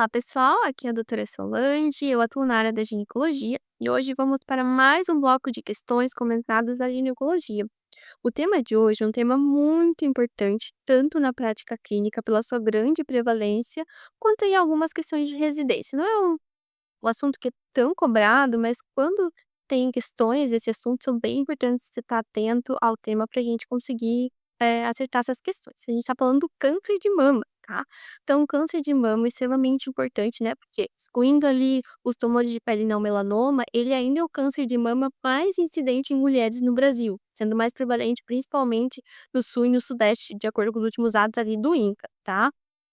Olá, pessoal. Aqui é a doutora Solange. Eu atuo na área da ginecologia e hoje vamos para mais um bloco de questões comentadas da ginecologia. O tema de hoje é um tema muito importante, tanto na prática clínica, pela sua grande prevalência, quanto em algumas questões de residência. Não é um assunto que é tão cobrado, mas quando tem questões, esse assunto são bem importantes você estar atento ao tema para a gente conseguir acertar essas questões. A gente está falando do câncer de mama, tá? Então, o câncer de mama é extremamente importante, né? Porque excluindo ali os tumores de pele não melanoma, ele ainda é o câncer de mama mais incidente em mulheres no Brasil, sendo mais prevalente principalmente no sul e no sudeste, de acordo com os últimos dados ali do INCA, tá?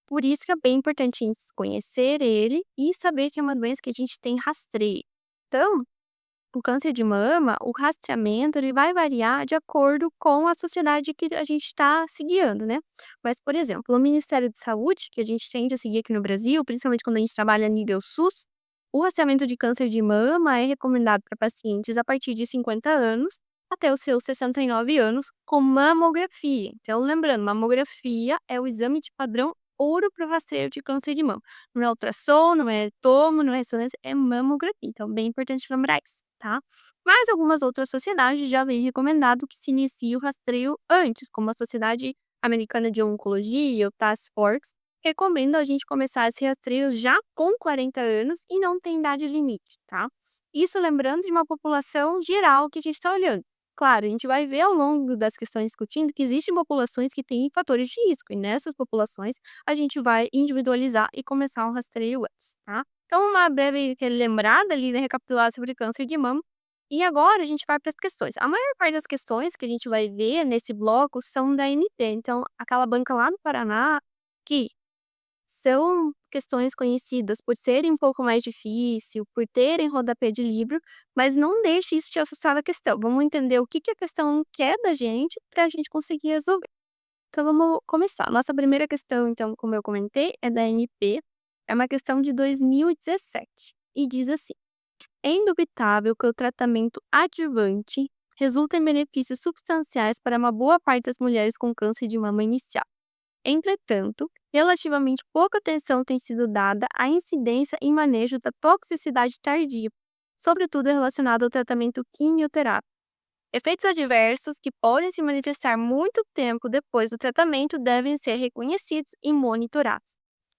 Por isso que é bem importante a gente conhecer ele e saber que é uma doença que a gente tem rastreio. Então, o câncer de mama, o rastreamento, ele vai variar de acordo com a sociedade que a gente está se guiando, né? Mas, por exemplo, o Ministério de Saúde, que a gente tende a seguir aqui no Brasil, principalmente quando a gente trabalha a nível SUS, o rastreamento de câncer de mama é recomendado para pacientes a partir de 50 anos até os seus 69 anos com mamografia. Então, lembrando, mamografia é o exame de padrão ouro para o rastreio de câncer de mama. Não é ultrassom, não é tomo, não é ressonância, é mamografia. Então, bem importante lembrar isso, tá? Mas algumas outras sociedades já vêm recomendado que se inicie o rastreio antes, como a Sociedade Americana de Oncologia, o Task Force, recomenda a gente começar esse rastreio já com 40 anos e não tem idade limite, tá? Isso lembrando de uma população geral que a gente está olhando. Claro, a gente vai ver ao longo das questões discutindo que existem populações que têm fatores de risco, e nessas populações a gente vai individualizar e começar um rastreio antes, tá? Então, uma breve lembrada ali, né, recapitular sobre câncer de mama. E agora a gente vai para as questões. A maior parte das questões que a gente vai ver nesse bloco são da NP. Então, aquela banca lá no Paraná, que são questões conhecidas por serem um pouco mais difícil, por terem rodapé de livro, mas não deixe isso te assustar da questão. Vamos entender o que que a questão quer da gente para a gente conseguir resolver. Então vamos começar. Nossa primeira questão, então, como eu comentei, é da NP. É uma questão de 2017 e diz assim: é indubitável que o tratamento adjuvante resulta em benefícios substanciais para uma boa parte das mulheres com câncer de mama inicial. Entretanto, relativamente pouca atenção tem sido dada à incidência e manejo da toxicidade tardia, sobretudo relacionada ao tratamento quimioterápico. Efeitos adversos que podem se manifestar muito tempo depois do tratamento devem ser reconhecidos e monitorados.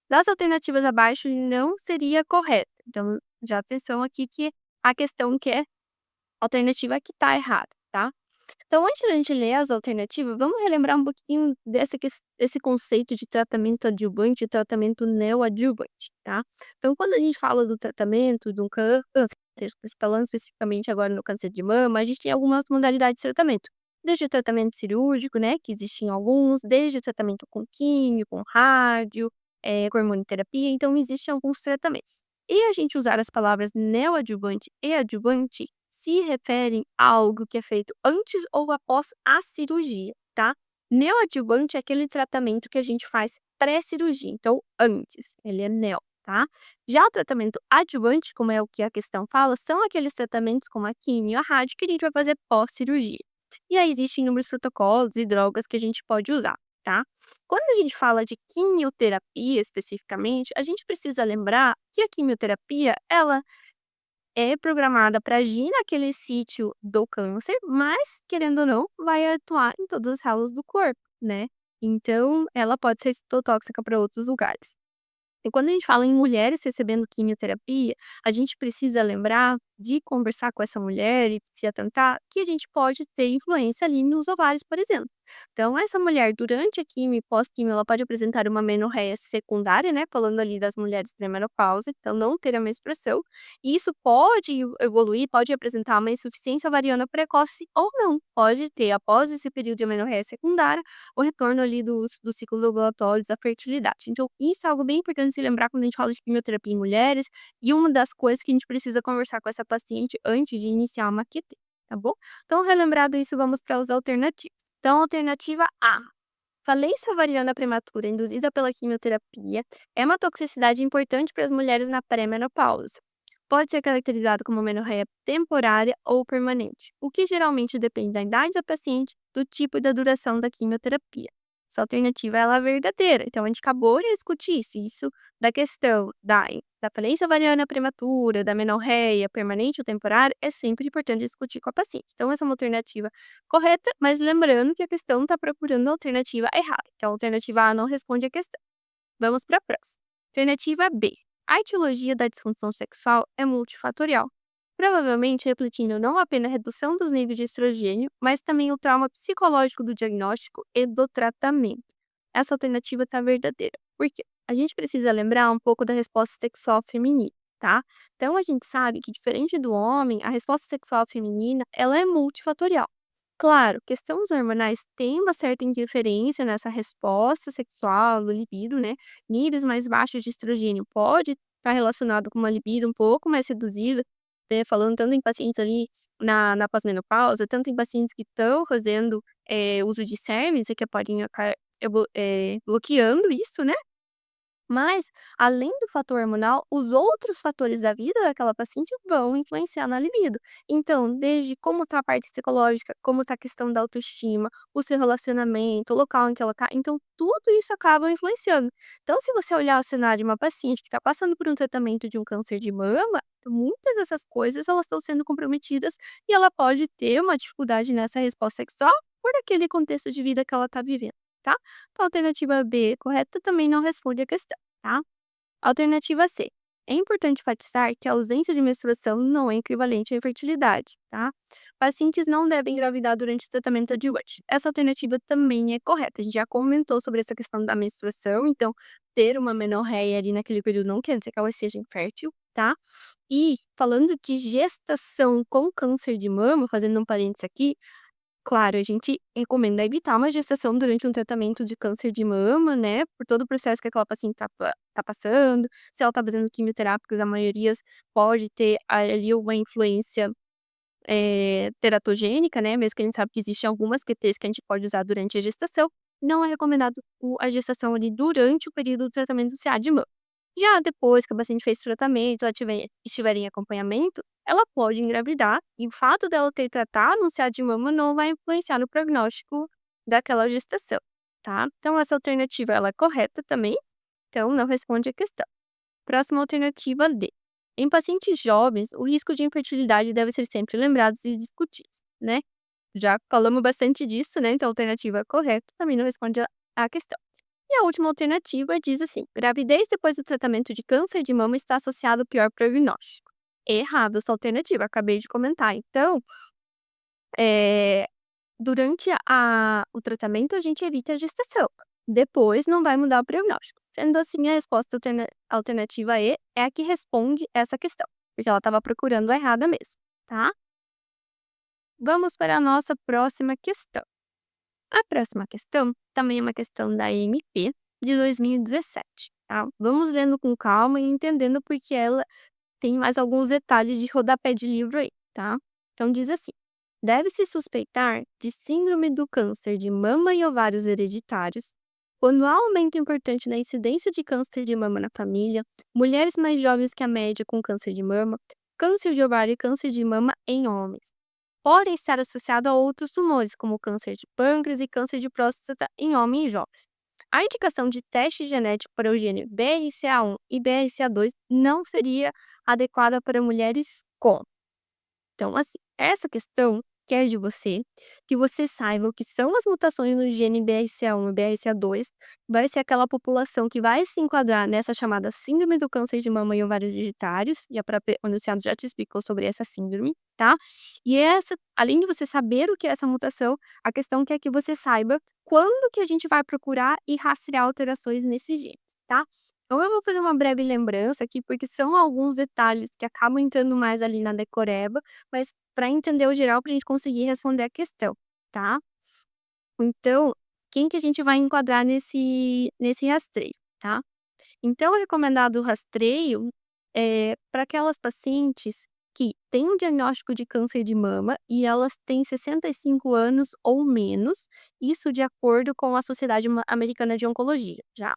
Das alternativas abaixo, não seria correto. Então, já atenção aqui que a questão que é alternativa que está errada, tá? Então, antes da gente ler as alternativas, vamos relembrar um pouquinho desse conceito de tratamento adjuvante e tratamento neoadjuvante, tá? Então, quando a gente fala do tratamento de um câncer, falando especificamente agora no câncer de mama, a gente tem algumas modalidades de tratamento. Desde o tratamento cirúrgico, né, que existem alguns, desde o tratamento com químio, com rádio, com hormonioterapia, então existem alguns tratamentos. E a gente usar as palavras neoadjuvante e adjuvante se referem a algo que é feito antes ou após a cirurgia, tá? Neoadjuvante é aquele tratamento que a gente faz pré-cirurgia, então antes, ele é neo, tá? Já o tratamento adjuvante, como é o que a questão fala, são aqueles tratamentos como a quimio, a rádio, que a gente vai fazer pós-cirurgia. E aí existem inúmeros protocolos e drogas que a gente pode usar, tá? Quando a gente fala de quimioterapia especificamente, a gente precisa lembrar que a quimioterapia, ela é programada para agir naquele sítio do câncer, mas, querendo ou não, vai atuar em todas as células do corpo, né. Então, ela pode ser citotóxica para outros lugares. E quando a gente fala em mulheres recebendo quimioterapia, a gente precisa lembrar de conversar com essa mulher e se atentar que a gente pode ter influência ali nos ovários, por exemplo. Então, essa mulher, durante a quimio e pós-quimio, ela pode apresentar uma menorreia secundária, né? Falando ali das mulheres pré-menopausa, então não ter a menstruação. E isso pode evoluir, pode apresentar uma insuficiência ovariana precoce ou não. Pode ter, após esse período de amenorreia secundária, o retorno ali dos ciclos ovulatórios, da fertilidade. Então, isso é algo bem importante se lembrar quando a gente fala de quimioterapia em mulheres, e uma das coisas que a gente precisa conversar com essa paciente antes de iniciar uma QT, tá bom? Então, relembrado isso, vamos para as alternativas. Então, alternativa A. Falência ovariana prematura induzida pela quimioterapia é uma toxicidade importante para as mulheres na pré-menopausa. Pode ser caracterizado como menorreia temporária ou permanente, o que geralmente depende da idade da paciente, do tipo e da duração da quimioterapia. essa alternativa ela é verdadeira. Então a gente acabou de discutir isso, isso da questão da falência ovariana prematura, da menorreia permanente ou temporária, é sempre importante discutir com a paciente. Então essa é uma alternativa correta, mas lembrando que a questão está procurando a alternativa errada. Então a alternativa A não responde a questão. Vamos para a próxima. Alternativa B. A etiologia da disfunção sexual é multifatorial, provavelmente refletindo não apenas a redução dos níveis de estrogênio, mas também o trauma psicológico do diagnóstico e do tratamento. Essa alternativa está verdadeira. Por quê? A gente precisa lembrar um pouco da resposta sexual feminina, tá? Então a gente sabe que diferente do homem, a resposta sexual feminina, ela é multifatorial. Claro, questões hormonais têm uma certa interferência nessa resposta sexual, no libido, né? Níveis mais baixos de estrogênio pode estar relacionado com uma libido um pouco mais reduzida, né? Falando tanto em pacientes ali na pós-menopausa, tanto em pacientes que estão fazendo uso de SERMs e que podem acabar bloqueando isso, né? Mas, além do fator hormonal, os outros fatores da vida daquela paciente vão influenciar na libido. Então, desde como está a parte psicológica, como está a questão da autoestima, o seu relacionamento, o local em que ela está, então tudo isso acaba influenciando. Então, se você olhar o cenário de uma paciente que está passando por um tratamento de um câncer de mama, muitas dessas coisas elas estão sendo comprometidas e ela pode ter uma dificuldade nessa resposta sexual por aquele contexto de vida que ela está vivendo, tá? Então, a alternativa B correta também não responde a questão, tá? Alternativa C. É importante enfatizar que a ausência de menstruação não é equivalente à infertilidade, tá? Pacientes não devem engravidar durante o tratamento adjuvante. Essa alternativa também é correta. A gente já comentou sobre essa questão da menstruação, então ter uma menorreia ali naquele período não quer dizer que ela seja infértil, tá? E falando de gestação com câncer de mama, fazendo um parênteses aqui, claro, a gente recomenda evitar uma gestação durante um tratamento de câncer de mama, né, por todo o processo que aquela paciente tá passando, se ela tá fazendo quimioterápicos, a maioria pode ter ali uma influência, teratogênica, né, mesmo que a gente sabe que existem algumas QTs que a gente pode usar durante a gestação, não é recomendado a gestação ali durante o período do tratamento do CA de mama. Já depois que a paciente fez o tratamento, ela estiver em acompanhamento, ela pode engravidar e o fato dela ter tratado um CA de mama não vai influenciar no prognóstico daquela gestação, tá? Então essa alternativa ela é correta também, então não responde a questão. Próxima alternativa D. Em pacientes jovens, o risco de infertilidade deve ser sempre lembrado e discutido, né? Já falamos bastante disso, né? Então a alternativa correta também não responde a questão. E a última alternativa diz assim: gravidez depois do tratamento de câncer de mama está associado ao pior prognóstico. Errado essa alternativa, acabei de comentar. Então, eh, durante o tratamento a gente evita a gestação. Depois não vai mudar o prognóstico. Sendo assim, a resposta alternativa E é a que responde essa questão, porque ela estava procurando a errada mesmo, tá? Vamos para a nossa próxima questão. A próxima questão também é uma questão da MP de 2017, tá? Vamos lendo com calma e entendendo porque ela tem mais alguns detalhes de rodapé de livro aí, tá? Então diz assim: deve-se suspeitar de síndrome do câncer de mama e ovários hereditários quando há aumento importante na incidência de câncer de mama na família, mulheres mais jovens que a média com câncer de mama, câncer de ovário e câncer de mama em homens podem estar associados a outros tumores, como câncer de pâncreas e câncer de próstata em homens jovens. A indicação de teste genético para o gene BRCA1 e BRCA2 não seria adequada para mulheres com. Então, assim, essa questão quer de você que você saiba o que são as mutações no gene BRCA1 e BRCA2, vai ser aquela população que vai se enquadrar nessa chamada síndrome do câncer de mama e ovários hereditários, e a própria enunciado já te explicou sobre essa síndrome, tá? E essa, além de você saber o que é essa mutação, a questão quer que você saiba quando que a gente vai procurar e rastrear alterações nesses genes, tá? Então eu vou fazer uma breve lembrança aqui, porque são alguns detalhes que acabam entrando mais ali na decoreba, mas para entender o geral, para a gente conseguir responder a questão, tá? Então, quem que a gente vai enquadrar nesse rastreio, tá? Então, o recomendado rastreio é para aquelas pacientes que têm um diagnóstico de câncer de mama e elas têm 65 anos ou menos, isso de acordo com a Sociedade Americana de Oncologia, já.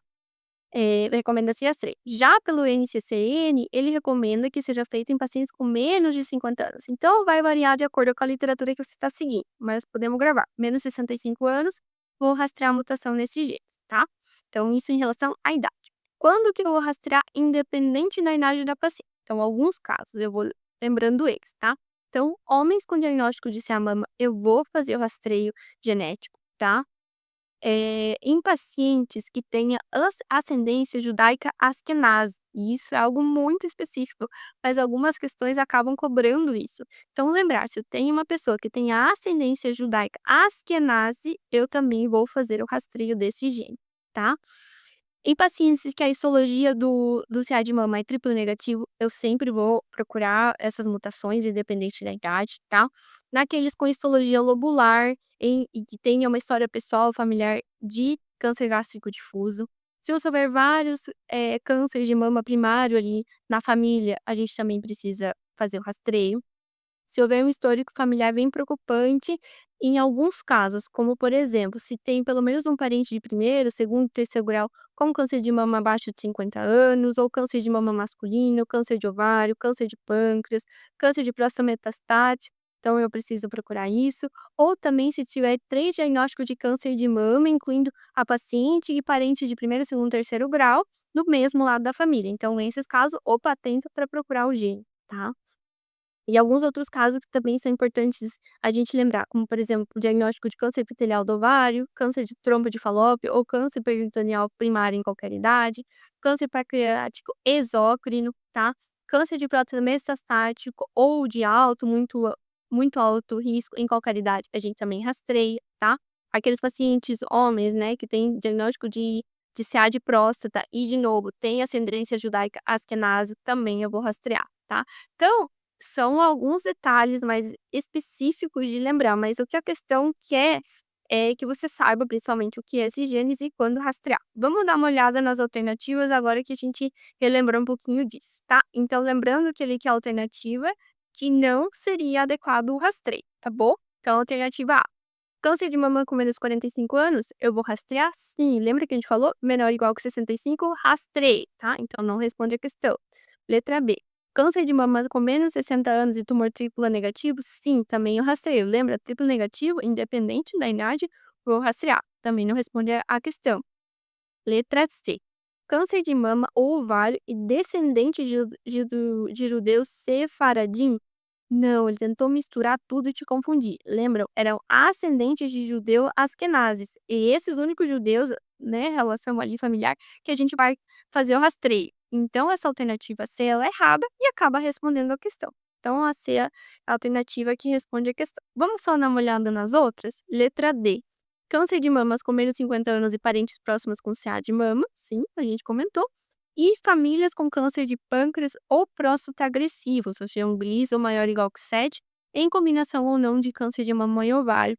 Recomenda-se rastreio. Já pelo NCCN, ele recomenda que seja feito em pacientes com menos de 50 anos. Então, vai variar de acordo com a literatura que você está seguindo, mas podemos gravar. Menos 65 anos, vou rastrear a mutação nesse gene, tá? Então, isso em relação à idade. Quando que eu vou rastrear independente da idade da paciente? Então, alguns casos, eu vou lembrando eles, tá? Então, homens com diagnóstico de CA-mama, eu vou fazer o rastreio genético, tá? Em pacientes que tenha ascendência judaica asquenase, e isso é algo muito específico, mas algumas questões acabam cobrando isso. Então lembrar, se eu tenho uma pessoa que tem a ascendência judaica asquenase, eu também vou fazer o rastreio desse gene, tá? Em pacientes que a histologia do CA de mama é triplo negativo, eu sempre vou procurar essas mutações, independente da idade, tá? Naqueles com histologia lobular e que tenha uma história pessoal familiar de câncer gástrico difuso. Se eu souber vários, cânceres de mama primário ali na família, a gente também precisa fazer o rastreio. Se houver um histórico familiar bem preocupante, em alguns casos, como por exemplo, se tem pelo menos um parente de primeiro, segundo, terceiro grau com câncer de mama abaixo de 50 anos, ou câncer de mama masculino, câncer de ovário, câncer de pâncreas, câncer de próstata metastático, então eu preciso procurar isso. Ou também se tiver 3 diagnósticos de câncer de mama, incluindo a paciente e parente de primeiro, segundo, terceiro grau, do mesmo lado da família. Então, nesses casos, opa, atenta para procurar o gene, tá? E alguns outros casos que também são importantes a gente lembrar, como por exemplo, o diagnóstico de câncer epitelial do ovário, câncer de trompa de Falópio ou câncer peritoneal primário em qualquer idade, câncer pancreático exócrino, tá? Câncer de próstata metastático ou de muito alto risco em qualquer idade, a gente também rastreia, tá? Aqueles pacientes homens, né, que têm diagnóstico de CA de próstata e, de novo, tem ascendência judaica asquenase, também eu vou rastrear, tá? Então, são alguns detalhes mais específicos de lembrar, mas o que a questão quer é que você saiba principalmente o que é esse genes e quando rastrear. Vamos dar uma olhada nas alternativas agora que a gente relembrou um pouquinho disso, tá? Então, lembrando que ali que a alternativa que não seria adequado o rastreio, tá bom? Então, alternativa A. Câncer de mama com menos 45 anos, eu vou rastrear? Sim. Lembra que a gente falou? Menor ou igual que 65, rastrei, tá? Então não responde a questão. Letra B. Câncer de mama com menos 60 anos e tumor triplo negativo? Sim, também eu rastreio. Lembra? Triplo negativo, independente da idade, vou rastrear. Também não responde a questão. Letra C. Câncer de mama ou ovário e descendente de judeus sefaradim? Não, ele tentou misturar tudo e te confundir. Lembram? Eram ascendentes de judeu asquenazes. E esses únicos judeus, né, relação ali familiar, que a gente vai fazer o rastreio. Então, essa alternativa C ela é errada e acaba respondendo a questão. Então, a C é a alternativa que responde a questão. Vamos só dar uma olhada nas outras? Letra D. Câncer de mamas com menos de 50 anos e parentes próximos com CA de mama. Sim, a gente comentou. E famílias com câncer de pâncreas ou próstata agressivo, ou seja, um GLIS ou maior ou igual que 7, em combinação ou não de câncer de mama e ovário,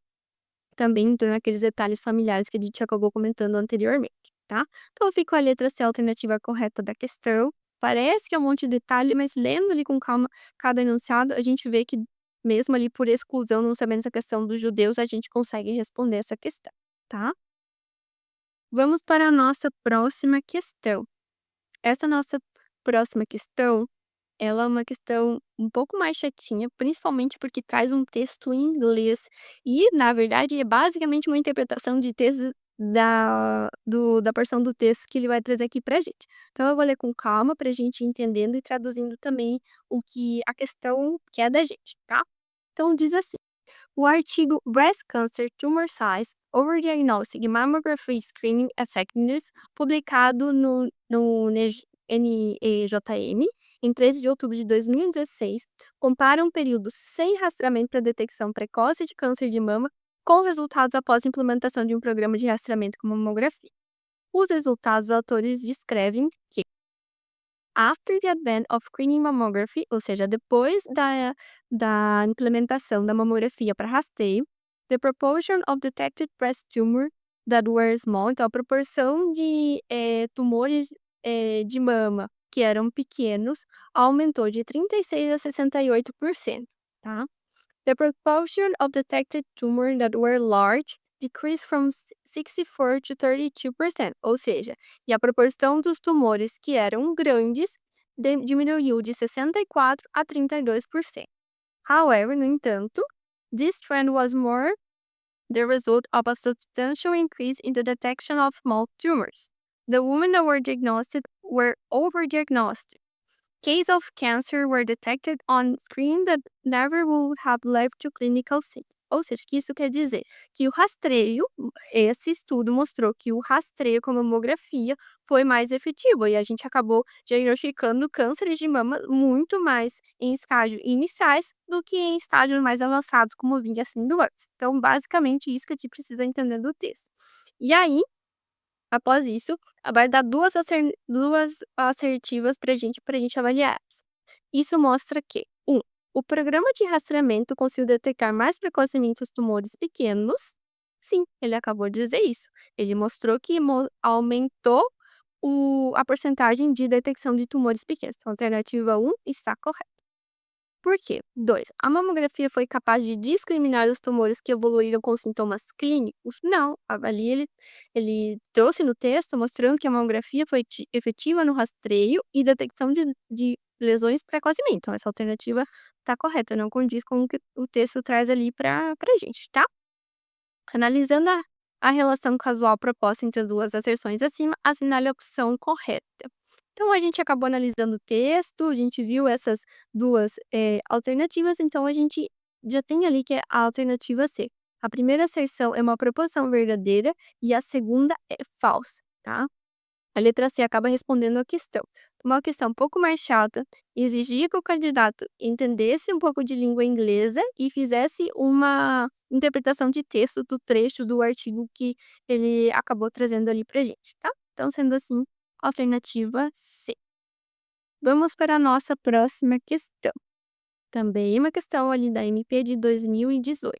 também entrando naqueles detalhes familiares que a gente acabou comentando anteriormente, tá? Então, fica a letra C, a alternativa correta da questão. Parece que é um monte de detalhe, mas lendo ali com calma cada enunciado, a gente vê que, mesmo ali por exclusão, não sabendo essa questão dos judeus, a gente consegue responder essa questão, tá? Vamos para a nossa próxima questão. Essa nossa próxima questão, ela é uma questão um pouco mais chatinha, principalmente porque traz um texto em inglês e, na verdade, é basicamente uma interpretação de texto da porção do texto que ele vai trazer aqui pra gente. Então eu vou ler com calma pra gente ir entendendo e traduzindo também o que a questão quer da gente, tá? Então diz assim: o artigo Breast Cancer Tumor Size Overdiagnostic Mammography Screening Effectiveness, publicado no NEJM, em 13 de outubro de 2016, compara um período sem rastreamento para detecção precoce de câncer de mama com resultados após a implementação de um programa de rastreamento com mamografia. Os resultados, os autores descrevem que after the advent of screening mammography, ou seja, depois da implementação da mamografia para rastreio, the proportion of detected breast tumor that were small, então a proporção de tumores de mama que eram pequenos aumentou de 36 a 68%, tá? The proportion of detected tumor that were large decreased from 64 to 32%, ou seja, e a proporção dos tumores que eram grandes diminuiu de 64 a 32%. However, no entanto, this trend was more the result of a substantial increase in the detection of small tumors. The women that were diagnosed were overdiagnosed. Cases of cancer were detected on screen that never would have led to clinical symptoms. Ou seja, o que isso quer dizer? Que o rastreio, esse estudo mostrou que o rastreio com mamografia foi mais efetivo e a gente acabou diagnosticando cânceres de mama muito mais em estágios iniciais do que em estágios mais avançados, como vinha sendo antes. Então, basicamente, isso que a gente precisa entender do texto. E aí, após isso, vai dar duas assertivas pra gente avaliar. Isso mostra que, o programa de rastreamento conseguiu detectar mais precocemente os tumores pequenos. Sim, ele acabou de dizer isso. Ele mostrou que aumentou a porcentagem de detecção de tumores pequenos. Então, a alternativa 1 está correta. Por quê? 2. A mamografia foi capaz de discriminar os tumores que evoluíram com sintomas clínicos? Não. Ali ele trouxe no texto mostrando que a mamografia foi efetiva no rastreio e detecção de lesões precocemente. Então, essa alternativa está correta, não condiz com o que o texto traz ali pra gente, tá? Analisando a relação casual proposta entre as duas asserções acima, assinale a opção correta. Então, a gente acabou analisando o texto, a gente viu essas duas alternativas, então a gente já tem ali que é a alternativa C. A primeira asserção é uma proposição verdadeira e a segunda é falsa, tá? A letra C acaba respondendo a questão. Uma questão um pouco mais chata, exigia que o candidato entendesse um pouco de língua inglesa e fizesse uma interpretação de texto do trecho do artigo que ele acabou trazendo ali pra gente, tá? Então, sendo assim, alternativa C. Vamos para a nossa próxima questão. Também uma questão ali da MP de 2018.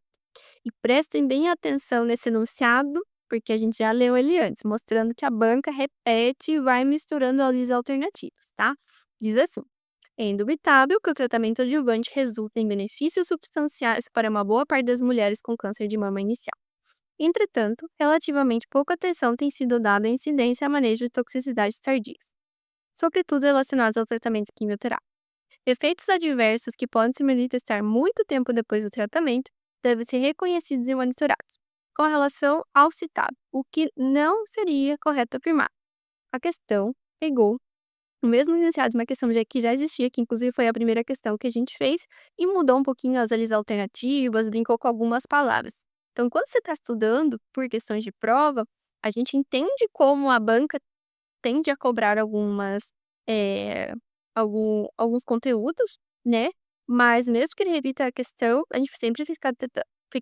E prestem bem atenção nesse enunciado, porque a gente já leu ele antes, mostrando que a banca repete e vai misturando ali as alternativas, tá? Diz assim: é indubitável que o tratamento adjuvante resulta em benefícios substanciais para uma boa parte das mulheres com câncer de mama inicial. Entretanto, relativamente pouca atenção tem sido dada à incidência e ao manejo de toxicidades tardias, sobretudo relacionados ao tratamento quimioterápico. Efeitos adversos que podem se manifestar muito tempo depois do tratamento devem ser reconhecidos e monitorados, com relação ao citado, o que não seria correto afirmar. A questão pegou o mesmo enunciado de uma questão que já existia, que inclusive foi a primeira questão que a gente fez, e mudou um pouquinho as alternativas, brincou com algumas palavras. Então, quando você está estudando por questões de prova, a gente entende como a banca tende a cobrar eh, alguns conteúdos, né, mas mesmo que ele repita a questão, a gente sempre fica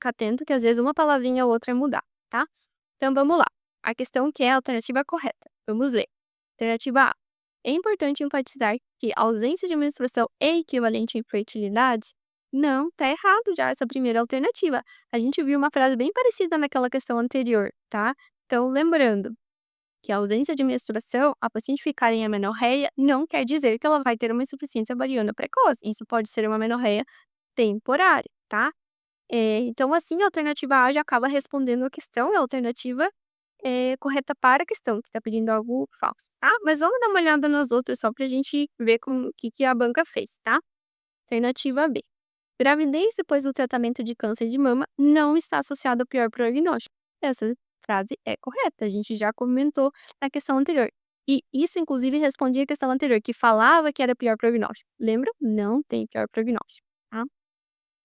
atento que às vezes uma palavrinha ou outra é mudar, tá? Então vamos lá, a questão que é a alternativa correta, vamos ler. Alternativa A: é importante enfatizar que a ausência de menstruação é equivalente à infertilidade? Não, tá errado já essa primeira alternativa. A gente viu uma frase bem parecida naquela questão anterior, tá? Então lembrando que a ausência de menstruação, a paciente ficar em amenorreia, não quer dizer que ela vai ter uma insuficiência ovariana precoce. Isso pode ser uma amenorreia temporária, tá? Então, assim, a alternativa A já acaba respondendo a questão, e a alternativa correta para a questão, que está pedindo algo falso, tá? Mas vamos dar uma olhada nas outras só pra gente ver o que a banca fez, tá? Alternativa B: gravidez depois do tratamento de câncer de mama não está associado ao pior prognóstico. Essa frase é correta, a gente já comentou na questão anterior. E isso, inclusive, respondia a questão anterior, que falava que era pior prognóstico. Lembra? Não tem pior prognóstico, tá?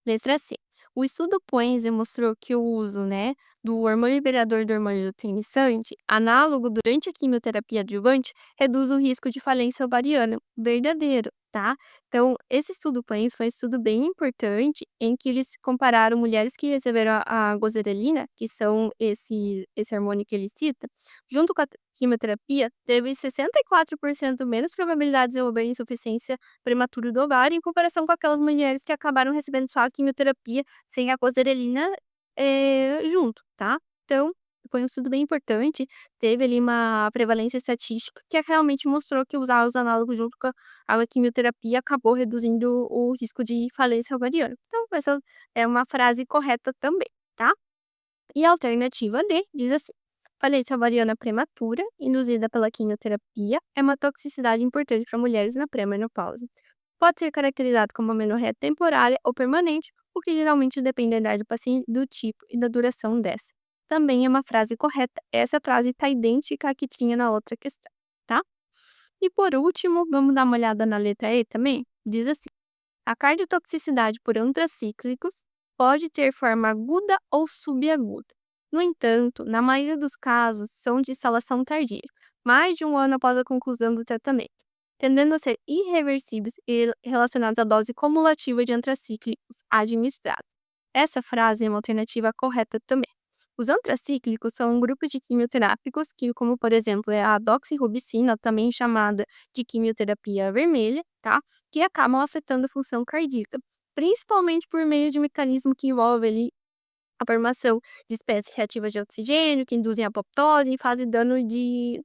Letra C. O estudo Poenze mostrou que o uso, né, do hormônio liberador do hormônio luteinizante, análogo durante a quimioterapia adjuvante, reduz o risco de falência ovariana. Verdadeiro, tá? Então, esse estudo Poenze foi um estudo bem importante, em que eles compararam mulheres que receberam a gozerelina, que são esse hormônio que ele cita, junto com a quimioterapia, teve 64% menos probabilidade de desenvolver insuficiência prematura do ovário, em comparação com aquelas mulheres que acabaram recebendo só a quimioterapia sem a gozerelina, junto, tá. Então, foi um estudo bem importante, teve ali uma prevalência estatística que realmente mostrou que usar os análogos junto com a quimioterapia acabou reduzindo o risco de falência ovariana. Então, essa é uma frase correta também, tá. E a alternativa D diz assim: falência ovariana prematura, induzida pela quimioterapia, é uma toxicidade importante para mulheres na pré-menopausa. Pode ser caracterizado como uma amenorreia temporária ou permanente, o que geralmente depende da idade do paciente, do tipo e da duração dessa. Também é uma frase correta. Essa frase está idêntica à que tinha na outra questão, tá? E por último, vamos dar uma olhada na letra E também? Diz assim: a cardiotoxicidade por antracíclicos pode ter forma aguda ou subaguda. No entanto, na maioria dos casos, são de instalação tardia, mais de um ano após a conclusão do tratamento, tendendo a ser irreversíveis e relacionados à dose cumulativa de antracíclicos administrada. Essa frase é uma alternativa correta também. Os antracíclicos são um grupo de quimioterápicos que, como por exemplo, é a doxirubicina, também chamada de quimioterapia vermelha, tá? Que acabam afetando a função cardíaca, principalmente por meio de um mecanismo que envolve ali a formação de espécies reativas de oxigênio, que induzem apoptose e fazem dano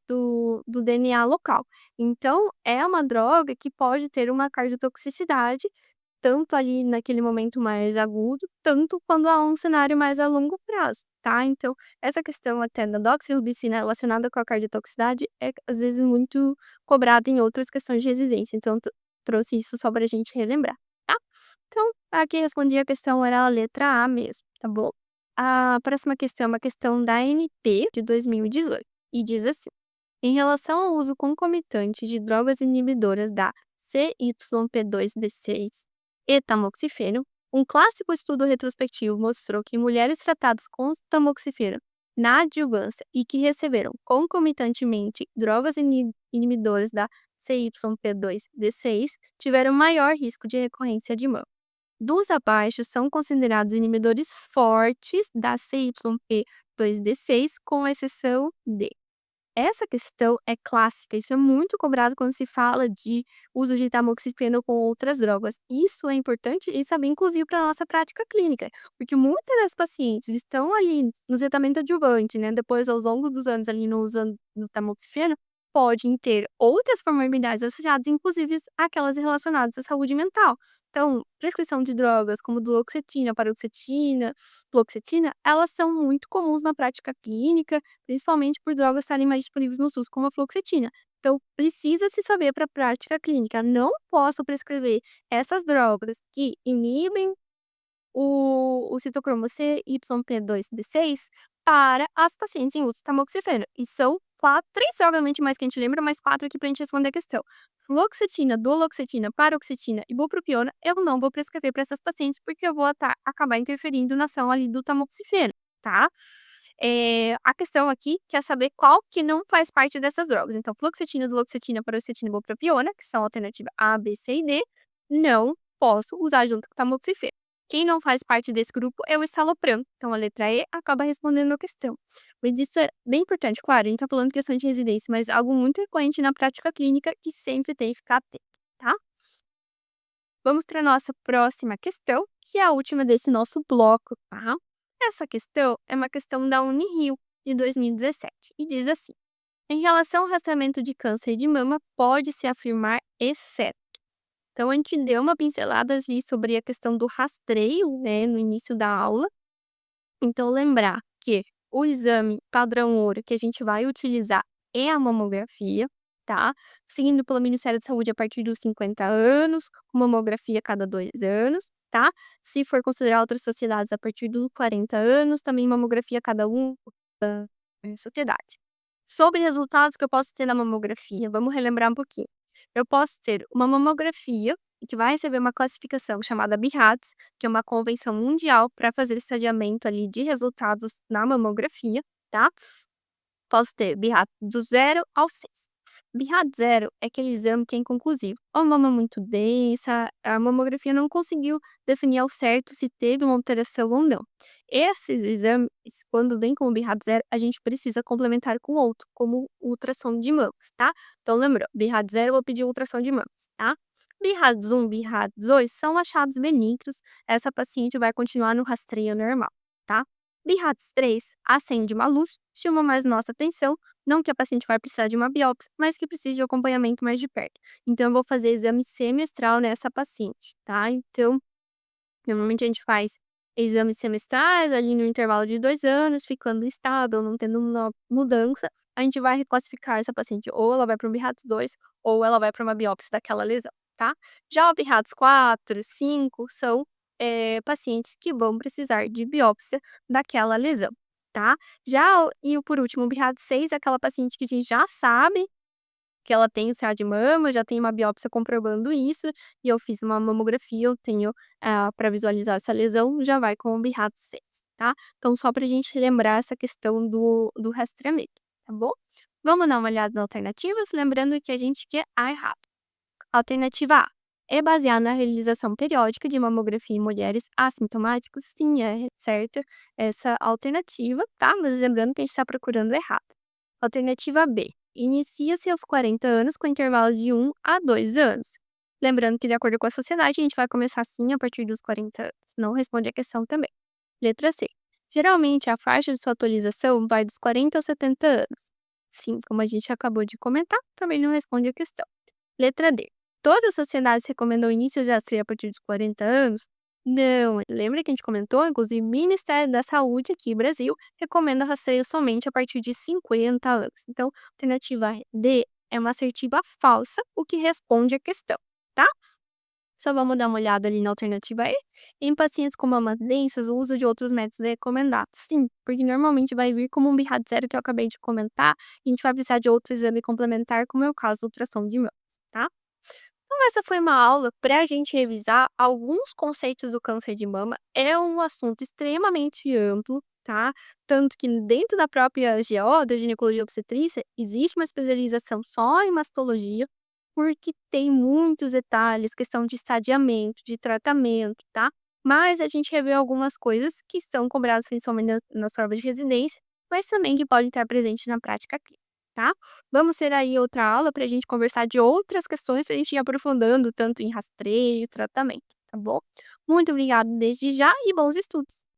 do DNA local. Então, é uma droga que pode ter uma cardiotoxicidade tanto ali naquele momento mais agudo, tanto quando há um cenário mais a longo prazo, tá. Então, essa questão até da doxirubicina relacionada com a cardiotoxicidade é, às vezes, muito cobrada em outras questões de residência, então trouxe isso só pra gente relembrar, tá. Então, aqui respondi a questão era a letra A mesmo, tá bom. A próxima questão é uma questão da ANP de 2018, e diz assim: em relação ao uso concomitante de drogas inibidoras da CYP2D6 e tamoxifeno, um clássico estudo retrospectivo mostrou que mulheres tratadas com tamoxifeno na adjuvância e que receberam concomitantemente drogas inibidoras da CYP2D6 tiveram maior risco de recorrência de mama. Dos abaixo são considerados inibidores fortes da CYP2D6, com exceção de. Essa questão é clássica, isso é muito cobrado quando se fala de uso de tamoxifeno com outras drogas. Isso é importante e saber, inclusive, para a nossa prática clínica, porque muitas das pacientes estão ali no tratamento adjuvante, né, depois ao longo dos anos ali no usando do tamoxifeno, podem ter outras comorbidades associadas, inclusive aquelas relacionadas à saúde mental. Então, prescrição de drogas como duloxetina, paroxetina, fluoxetina, elas são muito comuns na prática clínica, principalmente por drogas estarem mais disponíveis no SUS, como a fluoxetina. Então, precisa se saber para a prática clínica. Não posso prescrever essas drogas que inibem o citocromo CYP2D6 para as pacientes em uso de tamoxifeno. E são 4, 3 obviamente mais que a gente lembra, mas 4 aqui para a gente responder a questão. Fluoxetina, duloxetina, paroxetina e bupropiona, eu não vou prescrever para essas pacientes, porque eu vou acabar interferindo na ação ali do tamoxifeno, tá? A questão aqui quer saber qual que não faz parte dessas drogas. Então, fluoxetina, duloxetina, paroxetina e bupropiona, que são a alternativa A, B, C e D, não posso usar junto com tamoxifeno. Quem não faz parte desse grupo é o escitalopram. Então, a letra E acaba respondendo a questão. Mas isso é bem importante, claro, a gente tá falando de questão de residência, mas algo muito frequente na prática clínica que sempre tem que ficar atento, tá? Vamos para a nossa próxima questão, que é a última desse nosso bloco, tá? Essa questão é uma questão da Unirio, de 2017, e diz assim: em relação ao rastreamento de câncer de mama, pode-se afirmar exceto. Então, a gente deu uma pincelada ali sobre a questão do rastreio, né, no início da aula. Então, lembrar que o exame padrão ouro que a gente vai utilizar é a mamografia, tá? Seguindo pelo Ministério da Saúde a partir dos 50 anos, com mamografia a cada 2 anos, tá? Se for considerar outras sociedades a partir dos 40 anos, também mamografia a cada sociedade. Sobre resultados que eu posso ter na mamografia, vamos relembrar um pouquinho. Eu posso ter uma mamografia que vai receber uma classificação chamada BIHATS, que é uma convenção mundial para fazer estadiamento ali de resultados na mamografia, tá? Posso ter BIHAT do 0 ao 6. BIHAT 0 é aquele exame que é inconclusivo. Ou mama muito densa, a mamografia não conseguiu definir ao certo se teve uma alteração ou não. Esses exames, quando vem com o BIHAT 0, a gente precisa complementar com outro, como o ultrassom de mamas, tá? Então, lembrou, BIHAT 0 eu vou pedir ultrassom de mamas, tá? BIHATS 1, BIHATS 2 são achados benignos, essa paciente vai continuar no rastreio normal, tá? BIHATS 3 acende uma luz, chama mais nossa atenção, não que a paciente vai precisar de uma biópsia, mas que precise de acompanhamento mais de perto. Então, eu vou fazer exame semestral nessa paciente, tá? Então, normalmente a gente faz exames semestrais ali no intervalo de 2 anos, ficando estável, não tendo uma mudança, a gente vai reclassificar essa paciente, ou ela vai para um BIHATS 2, ou ela vai para uma biópsia daquela lesão, tá? Já o BIHATS 4, 5 são pacientes que vão precisar de biópsia daquela lesão, tá. Já por último, o BIRAD-6 é aquela paciente que a gente já sabe que ela tem o CA de mama, já tem uma biópsia comprovando isso, e eu fiz uma mamografia, eu tenho, pra visualizar essa lesão, já vai com o BIRAD-6, tá. Então só pra gente lembrar essa questão do rastreamento, tá bom. Vamos dar uma olhada nas alternativas, lembrando que a gente quer a errada. Alternativa A, é baseada na realização periódica de mamografia em mulheres assintomáticas? Sim, é certa essa alternativa, tá, mas lembrando que a gente está procurando errado. Alternativa B, inicia-se aos 40 anos com intervalo de 1 a 2 anos. Lembrando que de acordo com a sociedade, a gente vai começar sim a partir dos 40 anos. Não responde a questão também. Letra C. Geralmente a faixa de sua atualização vai dos 40 aos 70 anos. Sim, como a gente acabou de comentar, também não responde a questão. Letra D. Todas as sociedades recomendam o início de rastreio a partir dos 40 anos? Não, lembra que a gente comentou? Inclusive, o Ministério da Saúde aqui, Brasil, recomenda rastreio somente a partir de 50 anos. Então, a alternativa D é uma assertiva falsa, o que responde a questão, tá? Só vamos dar uma olhada ali na alternativa E. Em pacientes com mamas densas, o uso de outros métodos é recomendado. Sim, porque normalmente vai vir como um BIRAD zero que eu acabei de comentar, e a gente vai precisar de outro exame complementar, como é o caso da ultrassom de mama, tá? Então, essa foi uma aula para a gente revisar alguns conceitos do câncer de mama. É um assunto extremamente amplo, tá? Tanto que dentro da própria GO, da ginecologia e obstetrícia, existe uma especialização só em mastologia, porque tem muitos detalhes, questão de estadiamento, de tratamento, tá? Mas a gente revê algumas coisas que são cobradas principalmente nas provas de residência, mas também que podem estar presentes na prática clínica, tá? Vamos ter aí outra aula para a gente conversar de outras questões para a gente ir aprofundando tanto em rastreio e tratamento, tá bom? Muito obrigada desde já e bons estudos!